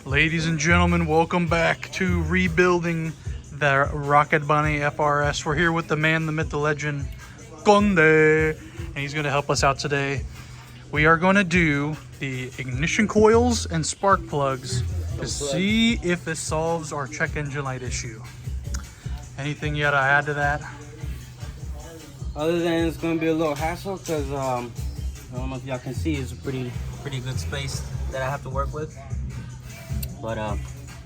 Ladies and gentlemen, welcome back to rebuilding the Rocket Bunny FRS. We're here with the man, the myth, the legend, Conde, and he's going to help us out today. We are going to do the ignition coils and spark plugs to see if it solves our check engine light issue. Anything you got to add to that? Other than it's going to be a little hassle because I don't know if y'all can see, it's a pretty good space that I have to work with. But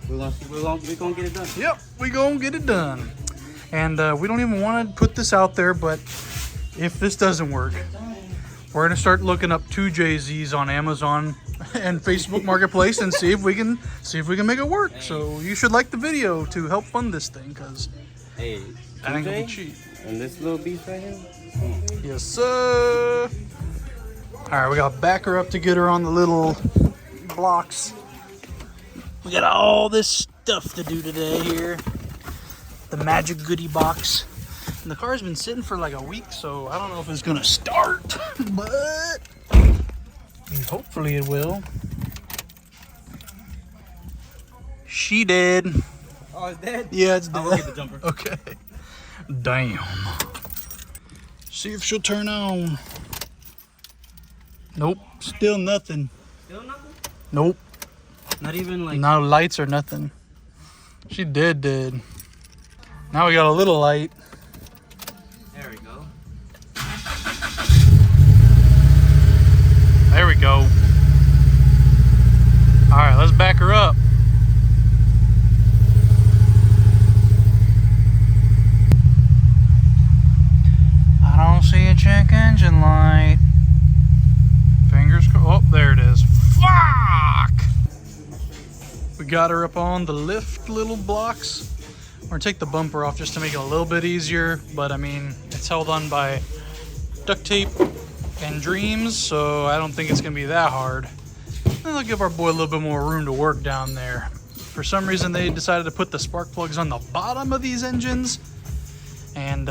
we're gonna get it done. Yep, we're gonna get it done. And we don't even want to put this out there, but if this doesn't work, we're gonna start looking up 2 JZs on Amazon and Facebook Marketplace and see if we can make it work. So you should like the video to help fund this thing, because Hey, that ain't gonna be cheap. And this little beast right here. Yes, sir. All right, we gotta back her up to get her on the little blocks. We got all this stuff to do today here. The magic goodie box. And the car's been sitting for like a week, so I don't know if it's gonna start, but hopefully it will. She dead. Oh, it's dead? Yeah, it's dead. I'll go get the jumper. Okay. Damn. See if she'll turn on. Nope, still nothing. Still nothing? Nope. Not even like... No lights or nothing. She dead. Now we got a little light. There we go. There we go. All right, let's back her up. I don't see a check engine light. Fingers crossed. Oh, there it is. Fuck! We got her up on the lift little blocks. We're gonna take the bumper off just to make it a little bit easier, but I mean, it's held on by duct tape and dreams, so I don't think it's gonna be that hard. And they'll give our boy a little bit more room to work down there. For some reason, they decided to put the spark plugs on the bottom of these engines, and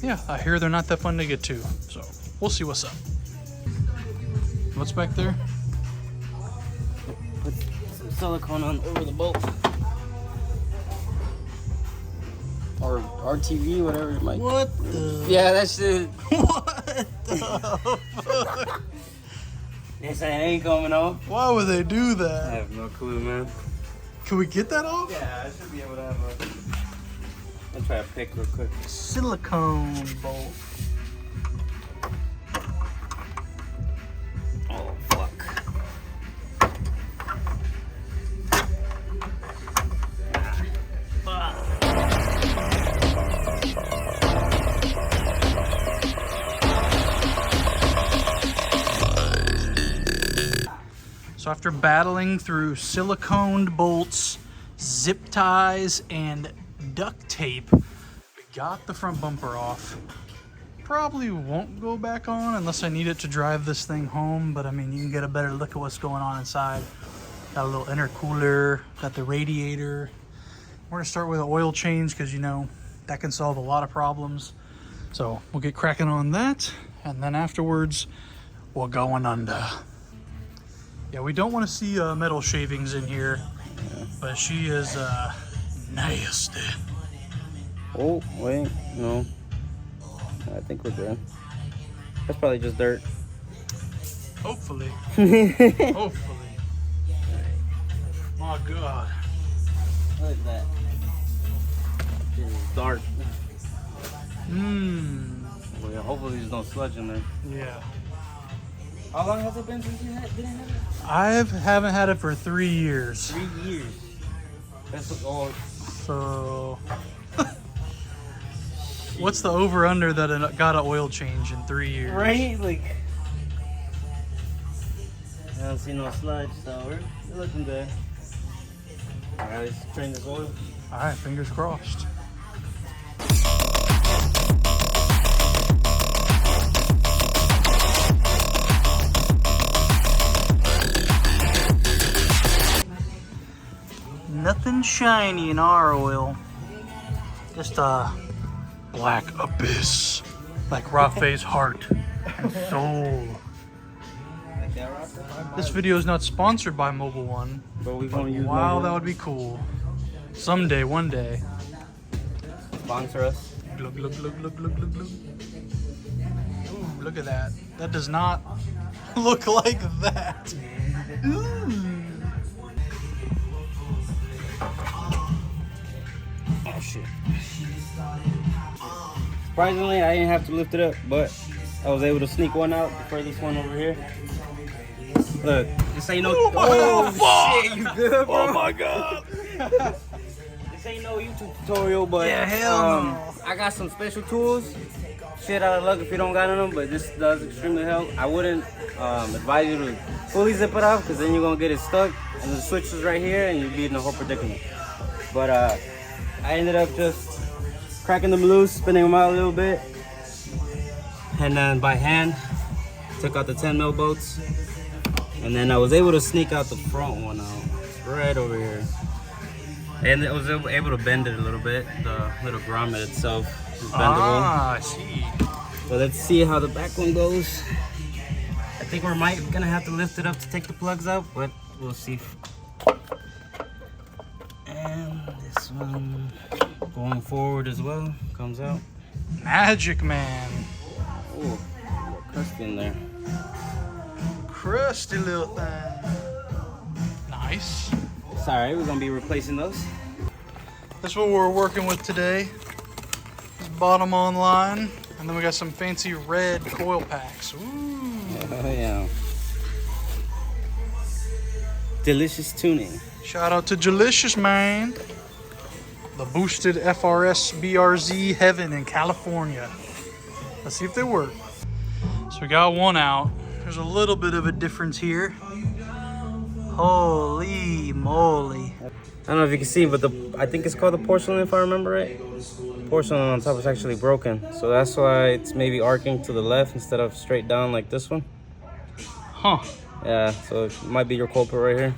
yeah, I hear they're not that fun to get to, so we'll see what's up. What's back there? Put some silicone on over the bolt. Or RTV, whatever it might be. What the? Yeah, that shit. What the fuck? They say it ain't coming off. Why would they do I that? have no clue, man. Can we get that off? Yeah, I should be able to have a... I'll try to pick real quick. Silicone bolt. Oh, fuck. So after battling through siliconed bolts, zip ties, and duct tape, we got the front bumper off. Probably won't go back on unless I need it to drive this thing home, but I mean, you can get a better look at what's going on inside. Got a little intercooler, got the radiator. We're gonna start with an oil change because, you know, that can solve a lot of problems. So we'll get cracking on that, and then afterwards, we're going under. Yeah, we don't want to see metal shavings in here, but she is nasty. Oh, wait, no. I think we're good. That's probably just dirt. Hopefully. Hopefully. My God. Look at that. This is dark. Well, yeah, hopefully there's no sludge in there. Yeah. How long has it been since you didn't have it? I haven't had it for 3 years. 3 years. That's all. So, what's the over/under that it got an oil change in 3 years? Right? Like, I don't see no sludge, so we're looking good. Alright, let's drain this oil. All right, fingers crossed. Nothing shiny in our oil. Just a black abyss, like Rafa's heart and soul. This video is not sponsored by Mobile One. But we gonna use Wow, Mobile that One. would be cool. Someday, one day. Sponsor us. Glug, glug, glug, glug, glug, glug, glug. Ooh, look at that. That does not look like that. Ooh. Oh shit. Surprisingly, I didn't have to lift it up, but I was able to sneak one out, the furthest one over here. Look, this ain't no. Oh, shit, you good, bro? Oh my god. This ain't no YouTube tutorial, but Yeah, hell no. I got some special tools. Shit out of luck if you don't got them, but this does extremely help. I wouldn't advise you to fully zip it off, because then you're gonna get it stuck, and the switch is right here, and you'll be in a whole predicament. But I ended up just cracking them loose, spinning them out a little bit, and then by hand took out the 10 mil bolts, and then I was able to sneak out the front one out. It's right over here. And I was able to bend it a little bit. The little grommet itself is bendable. Ah, I see. So let's see how the back one goes. I think we're gonna have to lift it up to take the plugs out, but we'll see. And this one going forward as well comes out. Magic Man. Oh, a little crusty in there. Crusty little thing. Nice. It's alright, we're gonna be replacing those. That's what we're working with today. This bottom on line. And then we got some fancy red coil packs. Ooh. Oh yeah. Delicious tuning. Shout out to Delicious Man. The boosted FRS BRZ Heaven in California. Let's see if they work. So we got one out. There's a little bit of a difference here. Holy moly. I don't know if you can see, but I think it's called the porcelain, if I remember right. Porcelain on top is actually broken, so that's why it's maybe arcing to the left instead of straight down like this one. Huh. Yeah, so it might be your culprit right here.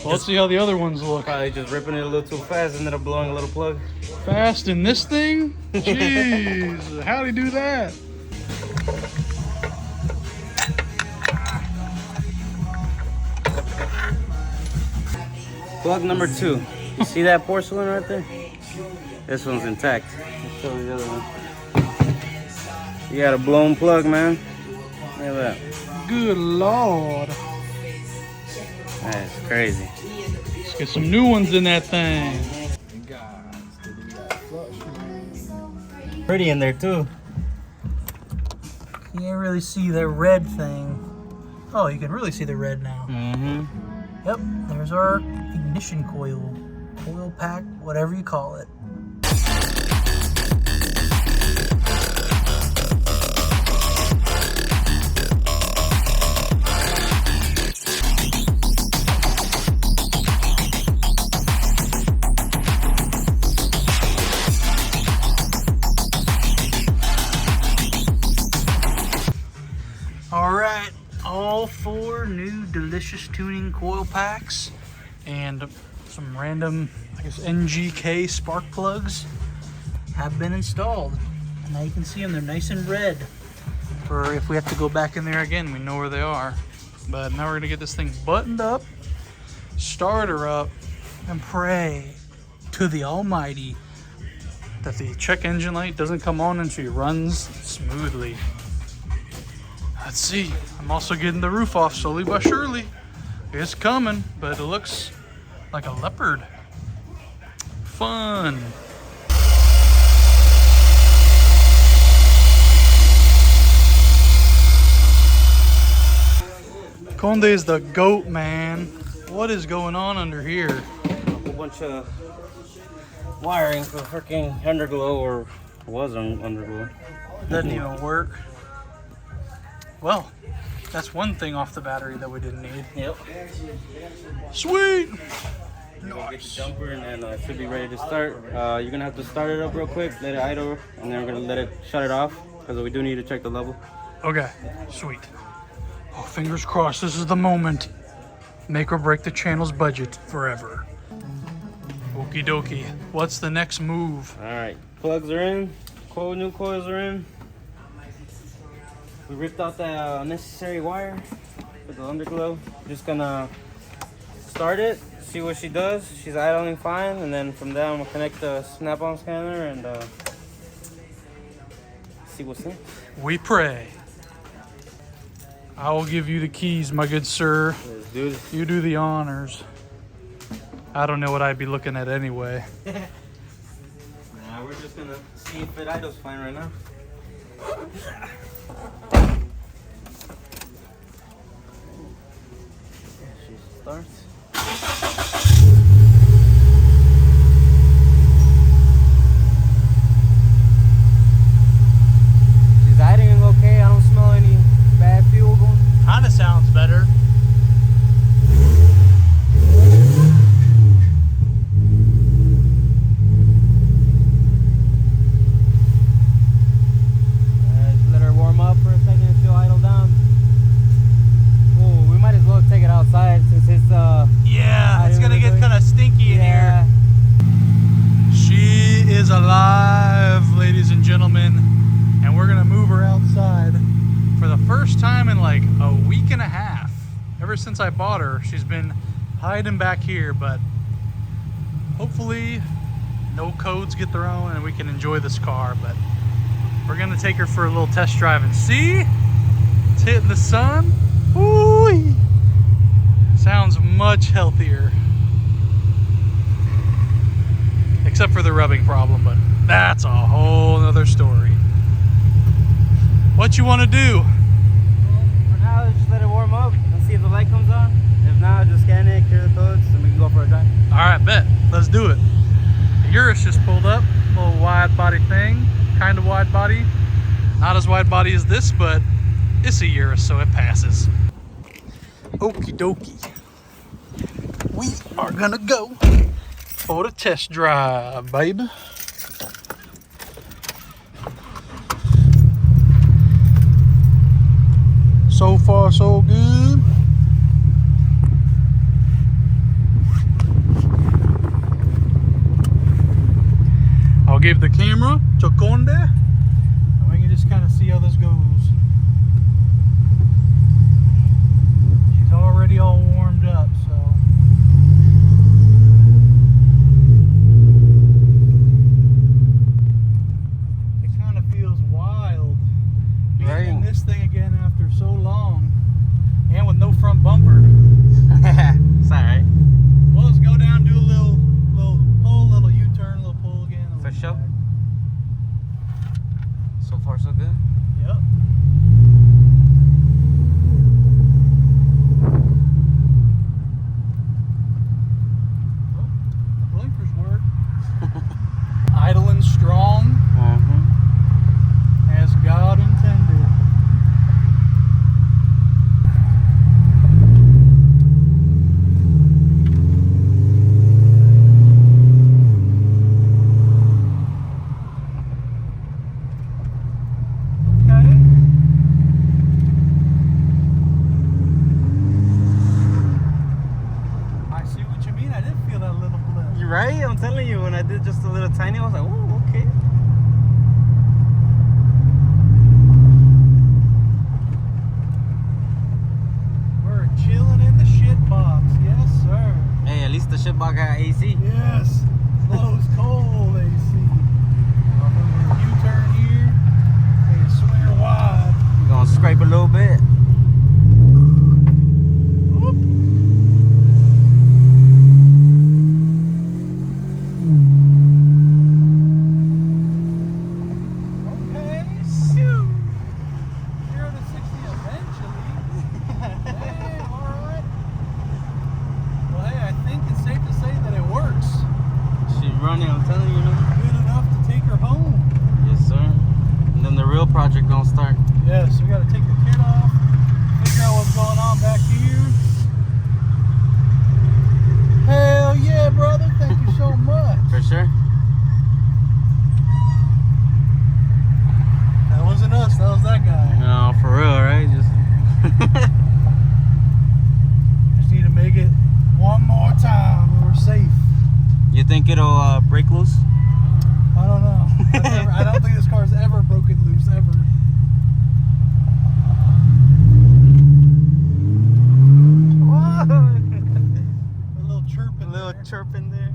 Well, let's see how the other ones look. Probably just ripping it a little too fast, ended up blowing a little plug. Fast in this thing? Jeez, how'd he do that? Plug number 2. You see that porcelain right there? This one's intact. Let's show you the other one. You got a blown plug, man. Look at that. Good Lord. That's crazy. Let's get some new ones in that thing. Pretty in there too. You can't really see the red thing. Oh, you can really see the red now. Mm-hmm. Yep, there's our ignition coil. Coil pack, whatever you call it. Alright, all 4 new delicious tuning coil packs and some random, I guess, NGK spark plugs have been installed. And now you can see them, they're nice and red. For if we have to go back in there again, we know where they are. But now we're gonna get this thing buttoned up, start her up, and pray to the Almighty that the check engine light doesn't come on and she runs smoothly. Let's see. I'm also getting the roof off slowly but surely. It's coming, but it looks like a leopard. Fun. Conde is the goat, man. What is going on under here? A whole bunch of wiring for freaking underglow, or was on underglow. Doesn't even work. Well, that's one thing off the battery that we didn't need. Yep. Sweet. Go get the jumper and then it should be ready to start. You're gonna have to start it up real quick, let it idle, and then we're gonna shut it off because we do need to check the level. Okay, sweet. Oh, fingers crossed, this is the moment. Make or break the channel's budget forever. Okie dokie. What's the next move? All right, plugs are in, new coils are in. We ripped out that unnecessary wire. with the underglow. Just gonna start it, see what she does. She's idling fine, and then from there I'm gonna connect the snap-on scanner and see what's next. We pray. I will give you the keys, my good sir. Let's do this. You do the honors. I don't know what I'd be looking at anyway. Nah, we're just gonna see if it idles fine right now. She starts. She's idling okay. I don't smell any bad fuel going. Kinda sounds better. Just let her warm up for a second and she'll idle down. Oh, we might as well take it outside since it's Yeah, it's gonna get kind of stinky in here. She is alive, ladies and gentlemen, and we're gonna move her outside for the first time in like a week and a half. Ever since I bought her, she's been hiding back here, but hopefully no codes get thrown and we can enjoy this car. But we're gonna take her for a little test drive and see. It's hitting the sun. Ooh, sounds much healthier. Except for the rubbing problem, but that's a whole nother story. What you want to do? Well, for now, just let it warm up and see if the light comes on. If not, just scan it, clear the codes, and we can go for a drive. All right, bet. Let's do it. The Urus just pulled up. Little wide body thing. Kind of wide body. Not as wide body as this, but it's a Urus, so it passes. Okie dokie. We are gonna go for the test drive, baby. So far, so good. I'll give the camera to Conde, and we can just kind of see how this goes. She's already all warmed up, so. It kind of feels wild being in this thing again after so long, and with no front bumper. It's alright. Well, let's go down, do a little pull, little U-turn, little pull again. For sure. So far, so good. Yep. Oh, the blinkers work. Idling strong as God intended. Right? I'm telling you, when I did just a little tiny, I was like, oh, okay. We're chilling in the shit box, yes sir. Hey, at least the shit box got AC. Yes, close cold AC. U-turn here, and swing her wide. We're gonna scrape a little bit. Project gonna start. Yes, we gotta take the kit off, figure out what's going on back here. Hell yeah, brother, thank you so much. For sure. That wasn't us, that was that guy. No, for real, right? Just need to make it one more time and we're safe. You think it'll break loose? I don't know. I don't think this car's ever broken loose, ever. chirping there.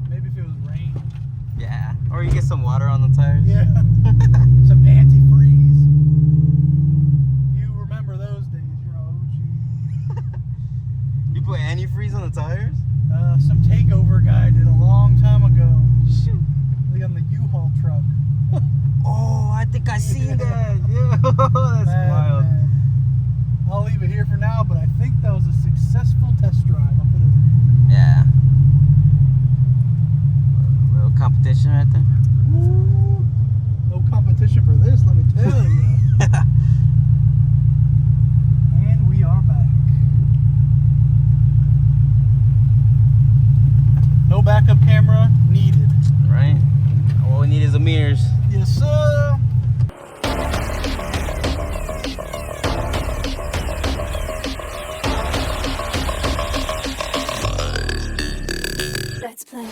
Maybe if it was rain. Yeah, or you get some water on the tires. Yeah. Some antifreeze. You remember those days, you're OG. You put antifreeze on the tires? Some takeover guy did a long time ago. Shoot. Like on the U-Haul truck. Oh, I think I seen that. Yeah, that's wild. Man. I'll leave it here for now, but I think that was a successful test drive. I'll put it in. Yeah. A little competition right there. Ooh, no competition for this, let me tell you. And we are back. No backup camera needed. Right? All we need is the mirrors. Yes, sir. Let's play.